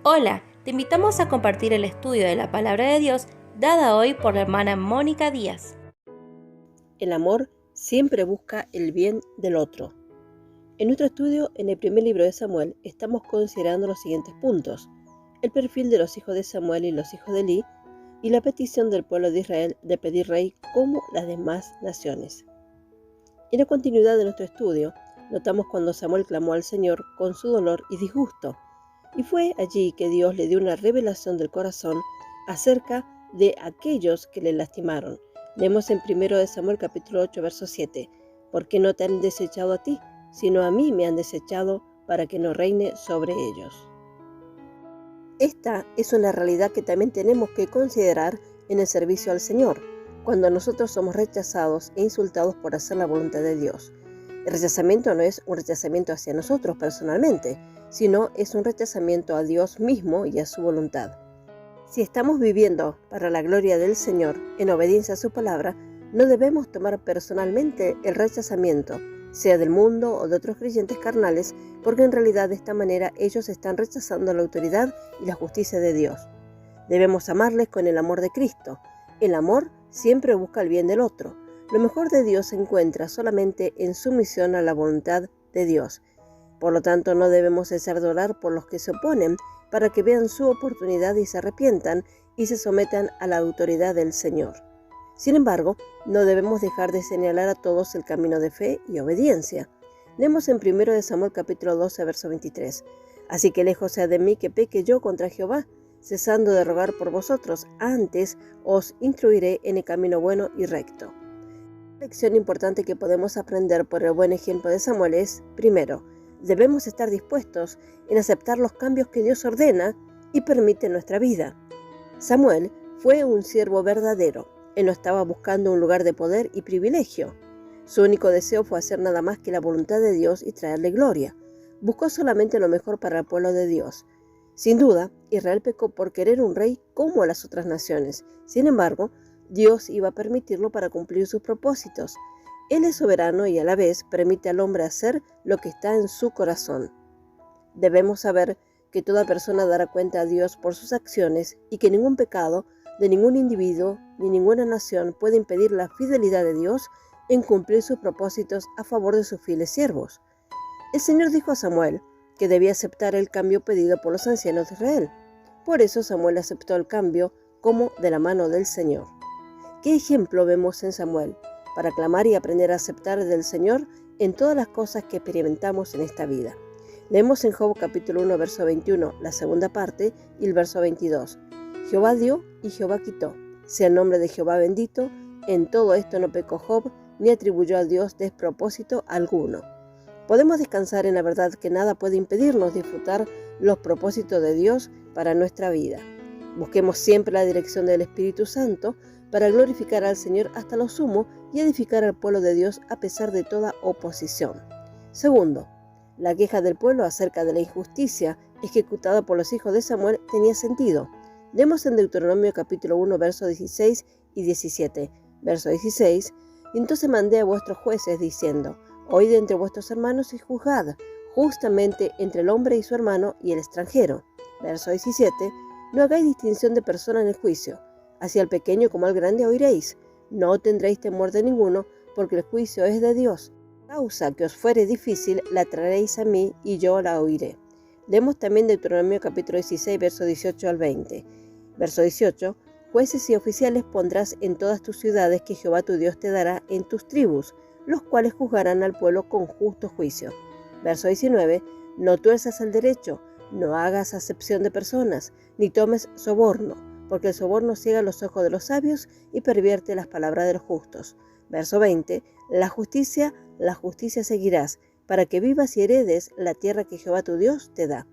Hola, te invitamos a compartir el estudio de la Palabra de Dios dada hoy por la hermana Mónica Díaz. El amor siempre busca el bien del otro. En nuestro estudio, en el primer libro de Samuel, estamos considerando los siguientes puntos: el perfil de los hijos de Samuel y los hijos de Elí, y la petición del pueblo de Israel de pedir rey como las demás naciones. En la continuidad de nuestro estudio, notamos cuando Samuel clamó al Señor con su dolor y disgusto, y fue allí que Dios le dio una revelación del corazón acerca de aquellos que le lastimaron. Leemos en 1 Samuel capítulo 8, verso 7. ¿Por qué no te han desechado a ti, sino a mí me han desechado para que no reine sobre ellos? Esta es una realidad que también tenemos que considerar en el servicio al Señor, cuando nosotros somos rechazados e insultados por hacer la voluntad de Dios. El rechazamiento no es un rechazamiento hacia nosotros personalmente, sino es un rechazamiento a Dios mismo y a su voluntad. Si estamos viviendo para la gloria del Señor, en obediencia a su palabra, no debemos tomar personalmente el rechazamiento, sea del mundo o de otros creyentes carnales, porque en realidad de esta manera ellos están rechazando la autoridad y la justicia de Dios. Debemos amarles con el amor de Cristo. El amor siempre busca el bien del otro. Lo mejor de Dios se encuentra solamente en sumisión a la voluntad de Dios. Por lo tanto, no debemos cesar de orar por los que se oponen, para que vean su oportunidad y se arrepientan y se sometan a la autoridad del Señor. Sin embargo, no debemos dejar de señalar a todos el camino de fe y obediencia. Leemos en 1 Samuel capítulo 12, verso 23. Así que lejos sea de mí que peque yo contra Jehová, cesando de rogar por vosotros, antes os instruiré en el camino bueno y recto. La lección importante que podemos aprender por el buen ejemplo de Samuel es, primero, debemos estar dispuestos en aceptar los cambios que Dios ordena y permite en nuestra vida. Samuel fue un siervo verdadero. Él no estaba buscando un lugar de poder y privilegio. Su único deseo fue hacer nada más que la voluntad de Dios y traerle gloria. Buscó solamente lo mejor para el pueblo de Dios. Sin duda, Israel pecó por querer un rey como las otras naciones. Sin embargo, Dios iba a permitirlo para cumplir sus propósitos. Él es soberano y a la vez permite al hombre hacer lo que está en su corazón. Debemos saber que toda persona dará cuenta a Dios por sus acciones y que ningún pecado de ningún individuo ni ninguna nación puede impedir la fidelidad de Dios en cumplir sus propósitos a favor de sus fieles siervos. El Señor dijo a Samuel que debía aceptar el cambio pedido por los ancianos de Israel. Por eso Samuel aceptó el cambio como de la mano del Señor. ¿Qué ejemplo vemos en Samuel para clamar y aprender a aceptar del Señor en todas las cosas que experimentamos en esta vida? Leemos en Job capítulo 1, verso 21, la segunda parte, y el verso 22. Jehová dio y Jehová quitó. Sea el nombre de Jehová bendito. En todo esto no pecó Job, ni atribuyó a Dios despropósito alguno. Podemos descansar en la verdad que nada puede impedirnos disfrutar los propósitos de Dios para nuestra vida. Busquemos siempre la dirección del Espíritu Santo para glorificar al Señor hasta lo sumo y edificar al pueblo de Dios a pesar de toda oposición. Segundo, la queja del pueblo acerca de la injusticia ejecutada por los hijos de Samuel tenía sentido. Leemos en Deuteronomio capítulo 1, versos 16 y 17. Verso 16. Y entonces mandé a vuestros jueces diciendo: oíd entre vuestros hermanos y juzgad justamente entre el hombre y su hermano y el extranjero. Verso 17. No hagáis distinción de persona en el juicio. Hacia el pequeño como al grande oiréis. No tendréis temor de ninguno, porque el juicio es de Dios. Causa que os fuere difícil, la traeréis a mí, y yo la oiré. Leemos también Deuteronomio capítulo 16, verso 18 al 20. Verso 18. Jueces y oficiales pondrás en todas tus ciudades que Jehová tu Dios te dará en tus tribus, los cuales juzgarán al pueblo con justo juicio. Verso 19. No tuerzas el derecho, no hagas acepción de personas, ni tomes soborno, porque el soborno ciega los ojos de los sabios y pervierte las palabras de los justos. Verso 20. La justicia seguirás, para que vivas y heredes la tierra que Jehová tu Dios te da.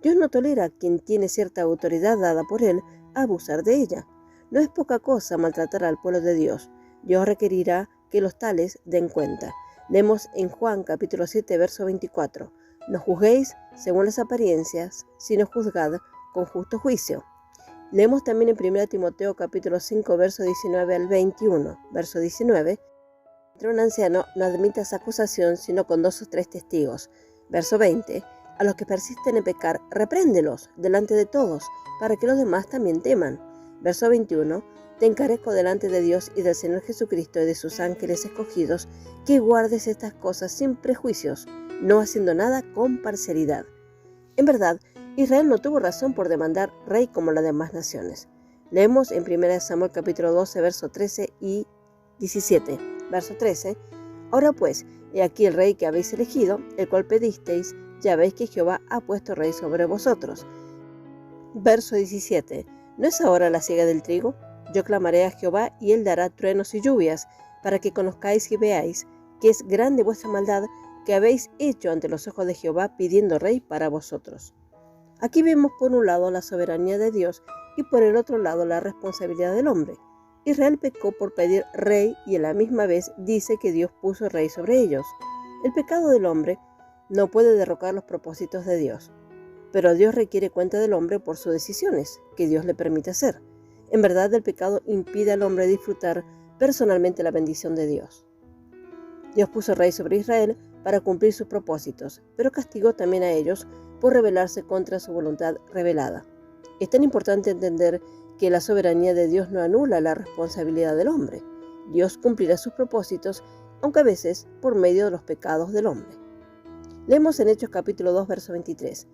Dios no tolera a quien tiene cierta autoridad dada por él abusar de ella. No es poca cosa maltratar al pueblo de Dios. Dios requerirá que los tales den cuenta. Leemos en Juan capítulo 7, verso 24. No juzguéis según las apariencias, sino juzgad con justo juicio. Leemos también en 1 Timoteo capítulo 5, verso 19 al 21. Verso 19. Entre un anciano no admitas acusación sino con 2 o 3 testigos. Verso 20. A los que persisten en pecar, repréndelos delante de todos, para que los demás también teman. Verso 21. Te encarezco delante de Dios y del Señor Jesucristo y de sus ángeles escogidos, que guardes estas cosas sin prejuicios, no haciendo nada con parcialidad. En verdad, Israel no tuvo razón por demandar rey como las demás naciones. Leemos en 1 Samuel capítulo 12, verso 13 y 17. Verso 13. Ahora pues, he aquí el rey que habéis elegido, el cual pedisteis, ya veis que Jehová ha puesto rey sobre vosotros. Verso 17. ¿No es ahora la siega del trigo? Yo clamaré a Jehová y él dará truenos y lluvias, para que conozcáis y veáis que es grande vuestra maldad que habéis hecho ante los ojos de Jehová pidiendo rey para vosotros. Aquí vemos por un lado la soberanía de Dios y por el otro lado la responsabilidad del hombre. Israel pecó por pedir rey y a la misma vez dice que Dios puso rey sobre ellos. El pecado del hombre no puede derrocar los propósitos de Dios, pero Dios requiere cuenta del hombre por sus decisiones que Dios le permite hacer. En verdad, el pecado impide al hombre disfrutar personalmente la bendición de Dios. Dios puso rey sobre Israel para cumplir sus propósitos, pero castigó también a ellos por rebelarse contra su voluntad revelada. Es tan importante entender que la soberanía de Dios no anula la responsabilidad del hombre. Dios cumplirá sus propósitos, aunque a veces por medio de los pecados del hombre. Leemos en Hechos capítulo 2, verso 23.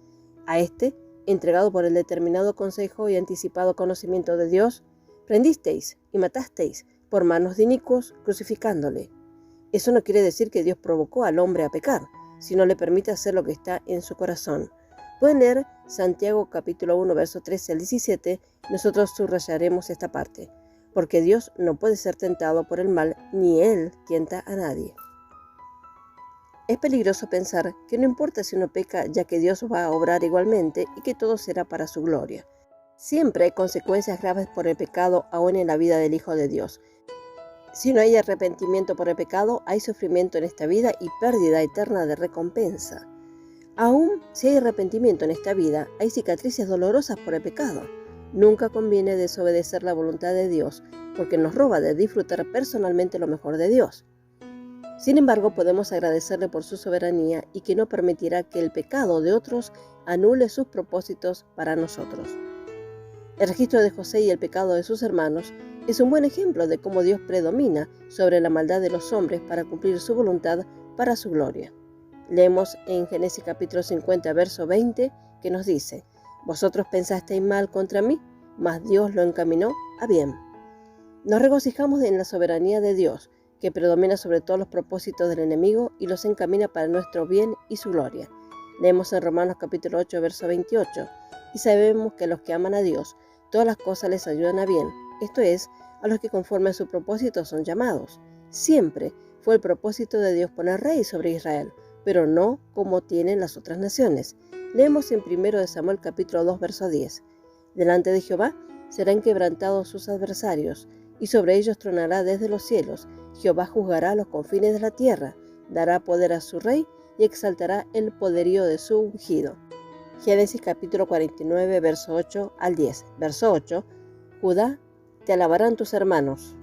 A este, entregado por el determinado consejo y anticipado conocimiento de Dios, prendisteis y matasteis por manos de inicuos, crucificándole. Eso no quiere decir que Dios provocó al hombre a pecar, sino le permite hacer lo que está en su corazón. Pueden leer Santiago capítulo 1, verso 13 al 17, nosotros subrayaremos esta parte, porque Dios no puede ser tentado por el mal, ni Él tienta a nadie. Es peligroso pensar que no importa si uno peca, ya que Dios va a obrar igualmente y que todo será para su gloria. Siempre hay consecuencias graves por el pecado, aún en la vida del Hijo de Dios. Si no hay arrepentimiento por el pecado, hay sufrimiento en esta vida y pérdida eterna de recompensa. Aún si hay arrepentimiento en esta vida, hay cicatrices dolorosas por el pecado. Nunca conviene desobedecer la voluntad de Dios, porque nos roba de disfrutar personalmente lo mejor de Dios. Sin embargo, podemos agradecerle por su soberanía y que no permitirá que el pecado de otros anule sus propósitos para nosotros. El registro de José y el pecado de sus hermanos es un buen ejemplo de cómo Dios predomina sobre la maldad de los hombres para cumplir su voluntad para su gloria. Leemos en Génesis capítulo 50, verso 20, que nos dice: Vosotros pensasteis mal contra mí, mas Dios lo encaminó a bien. Nos regocijamos en la soberanía de Dios, que predomina sobre todos los propósitos del enemigo y los encamina para nuestro bien y su gloria. Leemos en Romanos capítulo 8, verso 28, y sabemos que a los que aman a Dios, todas las cosas les ayudan a bien, esto es, a los que conforme a su propósito son llamados. Siempre fue el propósito de Dios poner rey sobre Israel, pero no como tienen las otras naciones. Leemos en 1 Samuel capítulo 2, verso 10. Delante de Jehová serán quebrantados sus adversarios, y sobre ellos tronará desde los cielos. Jehová juzgará a los confines de la tierra, dará poder a su rey y exaltará el poderío de su ungido. Génesis capítulo 49, verso 8 al 10. Verso 8. Judá, te alabarán tus hermanos.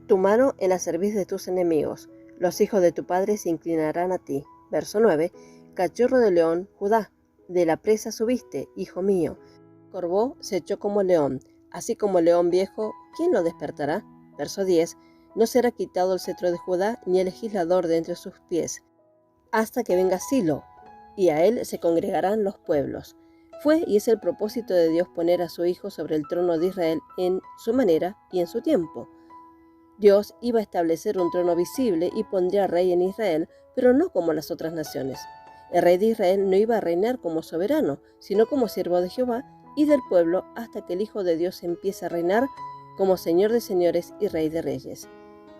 Tu mano en la cerviz de tus enemigos. Los hijos de tu padre se inclinarán a ti. Verso 9. Cachorro de león, Judá, de la presa subiste, hijo mío. Corvó se echó como león, así como el león viejo, ¿quién lo despertará? Verso 10. No será quitado el cetro de Judá, ni el legislador de entre sus pies, hasta que venga Silo, y a él se congregarán los pueblos. Fue y es el propósito de Dios poner a su Hijo sobre el trono de Israel en su manera y en su tiempo. Dios iba a establecer un trono visible y pondría rey en Israel, pero no como las otras naciones. El rey de Israel no iba a reinar como soberano, sino como siervo de Jehová y del pueblo, hasta que el Hijo de Dios empiece a reinar como Señor de señores y Rey de reyes.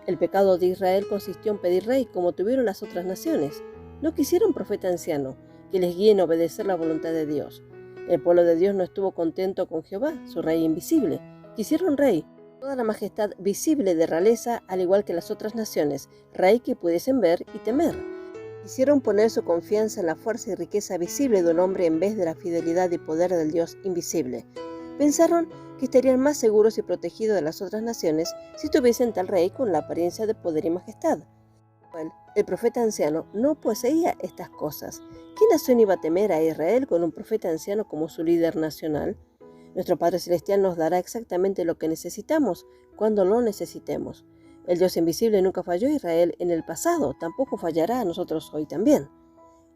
El pecado de Israel consistió en pedir rey como tuvieron las otras naciones. No quisieron profeta anciano que les guíe en obedecer la voluntad de Dios. El pueblo de Dios no estuvo contento con Jehová, su rey invisible. Quisieron rey, toda la majestad visible de realeza, al igual que las otras naciones, rey que pudiesen ver y temer. Quisieron poner su confianza en la fuerza y riqueza visible de un hombre en vez de la fidelidad y poder del Dios invisible. Pensaron que estarían más seguros y protegidos de las otras naciones si tuviesen tal rey con la apariencia de poder y majestad. El profeta anciano no poseía estas cosas. ¿Qué nación iba a temer a Israel con un profeta anciano como su líder nacional? Nuestro Padre Celestial nos dará exactamente lo que necesitamos cuando lo necesitemos. El Dios invisible nunca falló a Israel en el pasado, tampoco fallará a nosotros hoy también.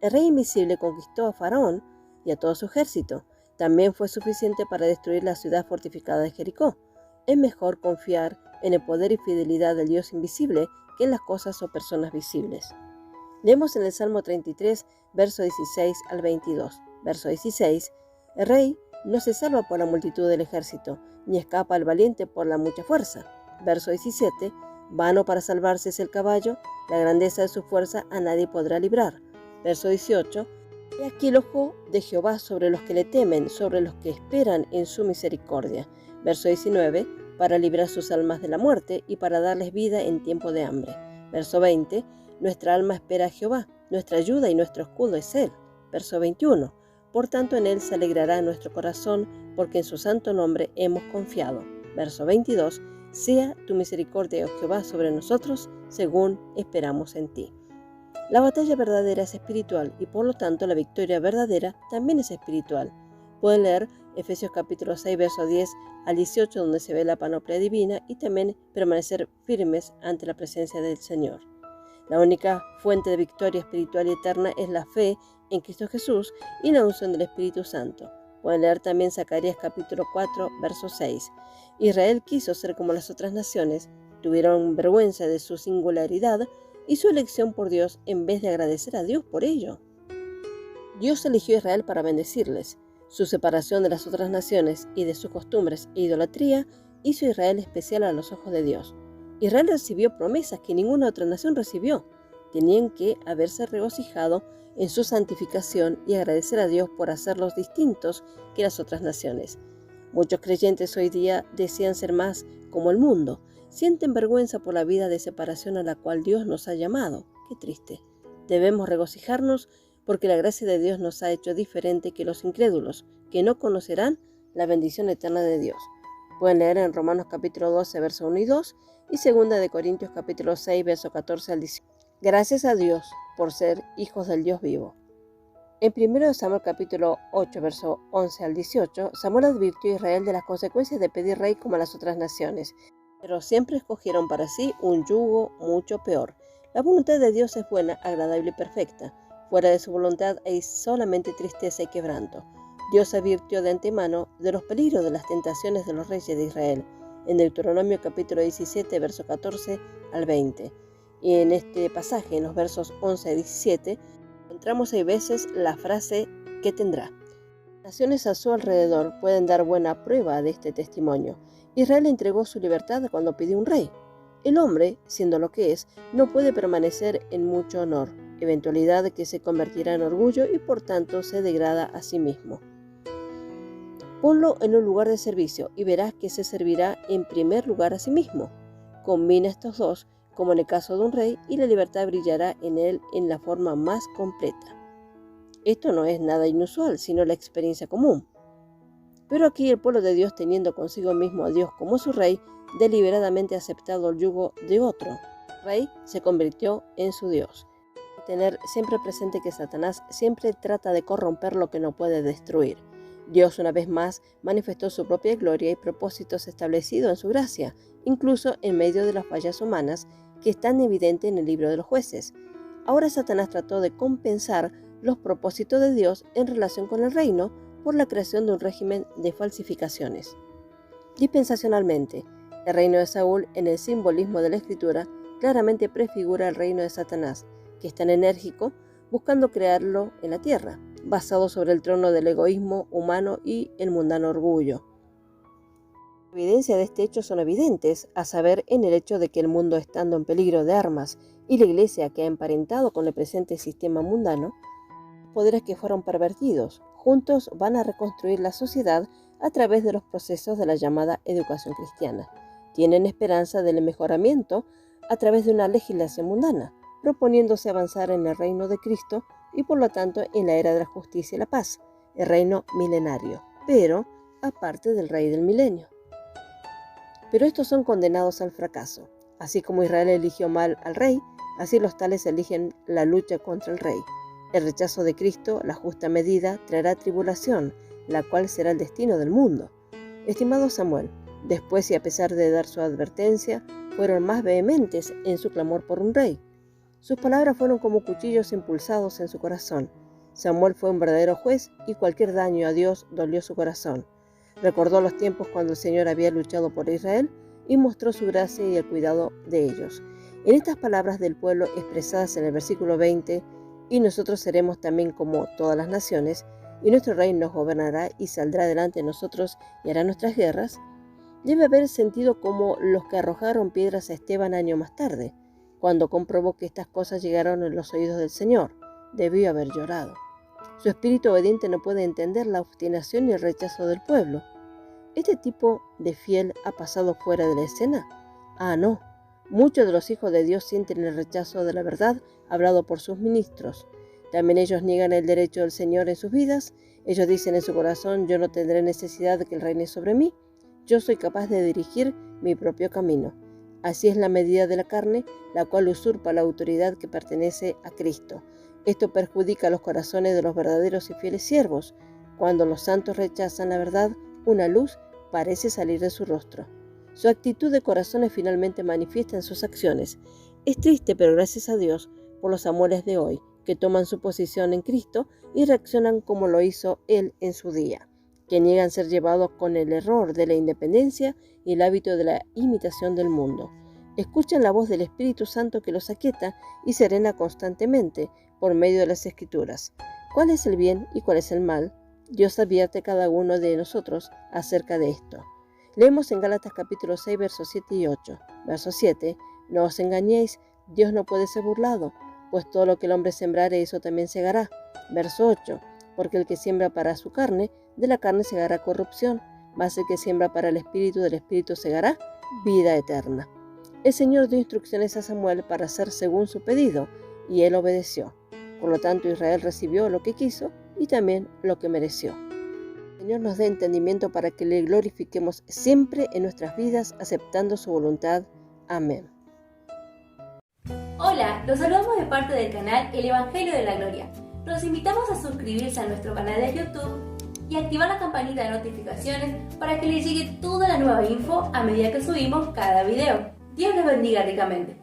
El rey invisible conquistó a Faraón y a todo su ejército. También fue suficiente para destruir la ciudad fortificada de Jericó. Es mejor confiar en el poder y fidelidad del Dios invisible que en las cosas o personas visibles. Leemos en el Salmo 33, verso 16 al 22. Verso 16. El rey no se salva por la multitud del ejército, ni escapa el valiente por la mucha fuerza. Verso 17. Vano para salvarse es el caballo, la grandeza de su fuerza a nadie podrá librar. Verso 18. He aquí el ojo de Jehová sobre los que le temen, sobre los que esperan en su misericordia. Verso 19. Para librar sus almas de la muerte y para darles vida en tiempo de hambre. Verso 20. Nuestra alma espera a Jehová, nuestra ayuda y nuestro escudo es Él. Verso 21. Por tanto en Él se alegrará nuestro corazón, porque en su santo nombre hemos confiado. Verso 22. Sea tu misericordia, oh Jehová, sobre nosotros, según esperamos en ti. La batalla verdadera es espiritual y por lo tanto la victoria verdadera también es espiritual. Pueden leer Efesios capítulo 6, verso 10 al 18, donde se ve la panoplia divina, y también permanecer firmes ante la presencia del Señor. La única fuente de victoria espiritual y eterna es la fe en Cristo Jesús y la unción del Espíritu Santo. Pueden leer también Zacarías capítulo 4, verso 6. Israel quiso ser como las otras naciones, tuvieron vergüenza de su singularidad y su elección por Dios en vez de agradecer a Dios por ello. Dios eligió a Israel para bendecirles. Su separación de las otras naciones y de sus costumbres e idolatría hizo a Israel especial a los ojos de Dios. Israel recibió promesas que ninguna otra nación recibió. Tenían que haberse regocijado en su santificación y agradecer a Dios por hacerlos distintos que las otras naciones. Muchos creyentes hoy día desean ser más como el mundo. Sienten vergüenza por la vida de separación a la cual Dios nos ha llamado. Qué triste. Debemos regocijarnos porque la gracia de Dios nos ha hecho diferente que los incrédulos, que no conocerán la bendición eterna de Dios. Pueden leer en Romanos capítulo 12, verso 1 y 2, y 2 de Corintios capítulo 6, verso 14 al 18. Gracias a Dios por ser hijos del Dios vivo. En 1 Samuel capítulo 8, verso 11 al 18, Samuel advirtió a Israel de las consecuencias de pedir rey como las otras naciones, pero siempre escogieron para sí un yugo mucho peor. La voluntad de Dios es buena, agradable y perfecta. Fuera de su voluntad hay solamente tristeza y quebranto. Dios advirtió de antemano de los peligros de las tentaciones de los reyes de Israel, en Deuteronomio capítulo 17, verso 14 al 20. Y en este pasaje, en los versos 11 a 17, encontramos 6 veces la frase «¿qué tendrá?». Naciones a su alrededor pueden dar buena prueba de este testimonio. Israel entregó su libertad cuando pidió un rey. El hombre, siendo lo que es, no puede permanecer en mucho honor, eventualidad que se convertirá en orgullo y por tanto se degrada a sí mismo. Ponlo en un lugar de servicio y verás que se servirá en primer lugar a sí mismo. Combina estos dos, como en el caso de un rey, y la libertad brillará en él en la forma más completa. Esto no es nada inusual, sino la experiencia común. Pero aquí el pueblo de Dios, teniendo consigo mismo a Dios como su rey, deliberadamente ha aceptado el yugo de otro. El rey se convirtió en su Dios. Tener siempre presente que Satanás siempre trata de corromper lo que no puede destruir. Dios una vez más manifestó su propia gloria y propósitos establecidos en su gracia, incluso en medio de las fallas humanas que están evidentes en el libro de los jueces. Ahora Satanás trató de compensar los propósitos de Dios en relación con el reino por la creación de un régimen de falsificaciones. Dispensacionalmente, el reino de Saúl en el simbolismo de la Escritura claramente prefigura el reino de Satanás, que es tan enérgico buscando crearlo en la tierra, basado sobre el trono del egoísmo humano y el mundano orgullo. La evidencia de este hecho son evidentes, a saber en el hecho de que el mundo estando en peligro de armas y la iglesia que ha emparentado con el presente sistema mundano, poderes que fueron pervertidos, juntos van a reconstruir la sociedad a través de los procesos de la llamada educación cristiana. Tienen esperanza del mejoramiento a través de una legislación mundana, proponiéndose avanzar en el reino de Cristo y por lo tanto en la era de la justicia y la paz, el reino milenario, pero aparte del rey del milenio. Pero estos son condenados al fracaso. Así como Israel eligió mal al rey, Así los tales eligen la lucha contra el rey. El rechazo de Cristo, la justa medida, traerá tribulación, la cual será el destino del mundo. Estimado Samuel, después y a pesar de dar su advertencia, fueron más vehementes en su clamor por un rey. Sus palabras fueron como cuchillos impulsados en su corazón. Samuel fue un verdadero juez y cualquier daño a Dios dolió su corazón. Recordó los tiempos cuando el Señor había luchado por Israel y mostró su gracia y el cuidado de ellos. En estas palabras del pueblo expresadas en el versículo 20, y nosotros seremos también como todas las naciones, y nuestro rey nos gobernará y saldrá delante de nosotros y hará nuestras guerras, debe haber sentido como los que arrojaron piedras a Esteban años más tarde, cuando comprobó que estas cosas llegaron en los oídos del Señor. Debió haber llorado. Su espíritu obediente no puede entender la obstinación y el rechazo del pueblo. ¿Este tipo de fiel ha pasado fuera de la escena? No. Muchos de los hijos de Dios sienten el rechazo de la verdad hablado por sus ministros. También ellos niegan el derecho del Señor en sus vidas. Ellos dicen en su corazón: yo no tendré necesidad de que Él reine sobre mí. Yo soy capaz de dirigir mi propio camino. Así es la medida de la carne, la cual usurpa la autoridad que pertenece a Cristo. Esto perjudica los corazones de los verdaderos y fieles siervos. Cuando los santos rechazan la verdad, una luz parece salir de su rostro. Su actitud de corazón es finalmente manifiesta en sus acciones. Es triste, pero gracias a Dios por los Samueles de hoy, que toman su posición en Cristo y reaccionan como lo hizo Él en su día, que niegan ser llevados con el error de la independencia y el hábito de la imitación del mundo. Escuchan la voz del Espíritu Santo que los aquieta y serena constantemente por medio de las Escrituras. ¿Cuál es el bien y cuál es el mal? Dios advierte a cada uno de nosotros acerca de esto. Leemos en Gálatas capítulo 6, versos 7 y 8. Verso 7. No os engañéis, Dios no puede ser burlado, pues todo lo que el hombre sembrare, eso también segará. Verso 8. Porque el que siembra para su carne, de la carne segará corrupción, mas el que siembra para el Espíritu, del Espíritu segará vida eterna. El Señor dio instrucciones a Samuel para hacer según su pedido, y él obedeció. Por lo tanto, Israel recibió lo que quiso y también lo que mereció. El Señor nos dé entendimiento para que le glorifiquemos siempre en nuestras vidas, aceptando su voluntad. Amén. Hola, los saludamos de parte del canal El Evangelio de la Gloria. Los invitamos a suscribirse a nuestro canal de YouTube y activar la campanita de notificaciones para que les llegue toda la nueva info a medida que subimos cada video. Dios les bendiga ricamente.